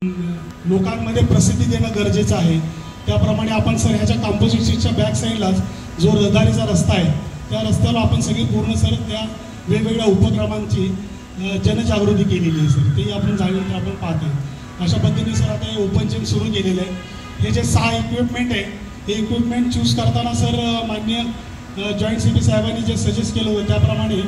लोकांमध्ये प्रसिद्धी देणं गरजेचं आहे। त्याप्रमाणे आपण सर ह्याच्या कंपोजिशनच्या बॅक साईडला जो रहदारीचा रस्ता आहे त्या रस्त्यावर आपण सगळी पूर्ण सर त्या वेगवेगळ्या उपक्रमांची जनजागृती केलेली आहे सर, ते आपण जाणून आपण पाहतोय। अशा पद्धतीने सर आता हे ओपन जिम सुरू केलेलं आहे। हे जे 6 इक्विपमेंट आहे हे इक्विपमेंट चूज करताना सर माननीय जॉईंट सीपी साहेबांनी जे सजेस्ट केलं होतं त्याप्रमाणे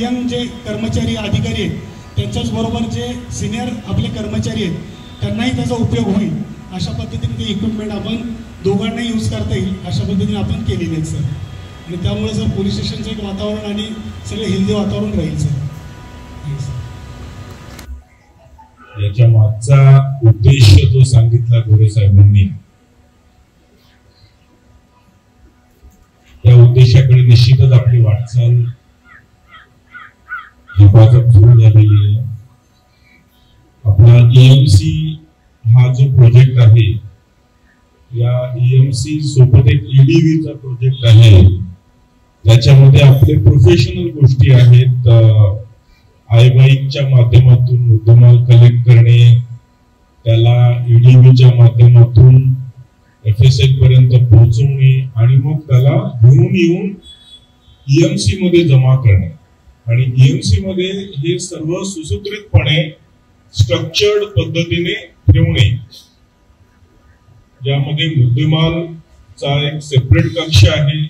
यंग जे कर्मचारी अधिकारी आहेत त्यांच्याचबरोबर जे सिनियर आपले कर्मचारी आहेत त्यांनाही त्याचा उपयोग होईल अशा पद्धतीने ते इक्विपमेंट आपण दोघांनाही यूज करता येईल अशा पद्धतीने आपण केलेले आहेत सर। आणि त्यामुळे सर पोलीस स्टेशनचं एक वातावरण आणि सगळे हेल्दी वातावरण राहील सर। याच्या मागचा उद्देश जो सांगितला गोरे साहेबांनी त्या उद्देशाकडे निश्चितच आपली वाटचाल झपाझप सुरू झालेली आहे। आपला EMC हा जो प्रोजेक्ट आहे या EMC सोबत एक EDV चा प्रोजेक्ट आहे त्याच्यामध्ये आपले प्रोफेशनल गोष्टी आहेत। iBike माध्यमातून मुद्देमाल कलेक्ट करणे, त्याला EDV च्या माध्यमातून FSL पर्यंत पोहोचवणे आणि मग त्याला घेऊन येऊन EMC मध्ये जमा करणे आणि EMC मध्ये हे सर्व सुसूत्रितपणे स्ट्रक्चर्ड पद्धतीने ठेवणे, ज्यामध्ये मुद्देमालचा एक सेपरेट कक्ष आहे,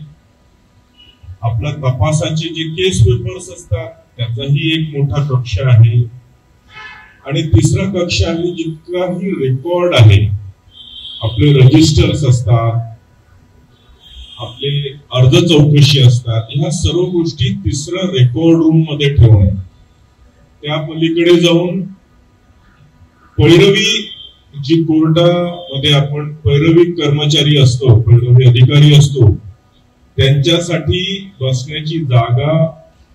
आपल्या तपासाचे जे केस पेपर्स असतात त्याचाही एक मोठा कक्ष आहे आणि तिसरा कक्ष आहे जितकाही रेकॉर्ड आहे, आपले रजिस्टर्स असतात, आपले अर्ज चौकशी असतात, ह्या सर्व गोष्टी तिसऱ्या रेकॉर्ड रूम मध्ये ठेवणे। त्या पलीकडे जाऊन पैरवी जी कोर्टामध्ये आपण पैरवी कर्मचारी असतो, पैरवी अधिकारी असतो त्यांच्यासाठी बसण्याची जागा,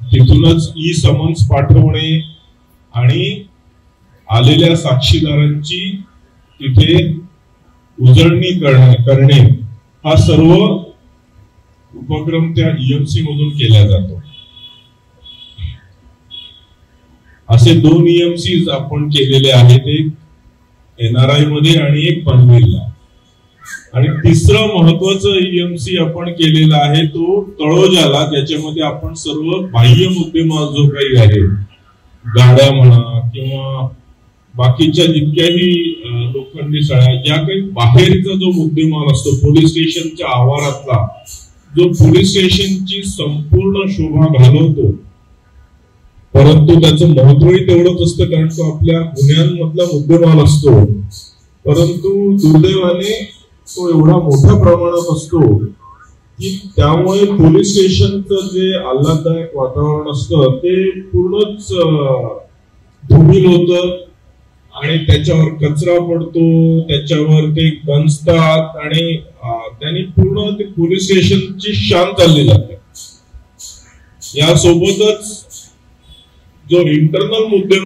तिथूनच समन्स पाठवणे आणि आलेल्या साक्षीदारांची तिथे उजळणी करणे हा सर्व उपक्रम त्या EMC मधून केला जातो। असे 2 EMCs आपण केलेले आहेत, एक NRI मध्ये आणि एक पनवेलला। आणि तिसरं महत्वाचं EMC आपण केलेला आहे तो तळोजाला, ज्याच्यामध्ये आपण सर्व बाह्य मुद्देमाल जो काही आहे, गाड्या म्हणा किंवा बाकीच्या जितक्याही लोखंडी सळ्या, ज्या काही बाहेरचा जो मुद्देमाल असतो पोलीस स्टेशनच्या आवारातला, जो पोलीस स्टेशनची संपूर्ण शोभा घालवतो, परंतु त्याचं महत्वही तेवढंच असतं कारण तो आपल्या गुन्ह्यांमधला मुद्देमाल असतो, परंतु दुर्दैवाने तो एवढा मोठ्या प्रमाणात असतो की त्यामुळे पोलीस स्टेशनचं जे आल्हाददायक वातावरण असतं ते पूर्णच धुमिल होतं आणि त्याच्यावर कचरा पडतो, त्याच्यावर ते गंजतात आणि त्यांनी पूर्ण ते पोलीस स्टेशनची शान चालली जाते। यासोबतच जो इंटरनल मुद्दे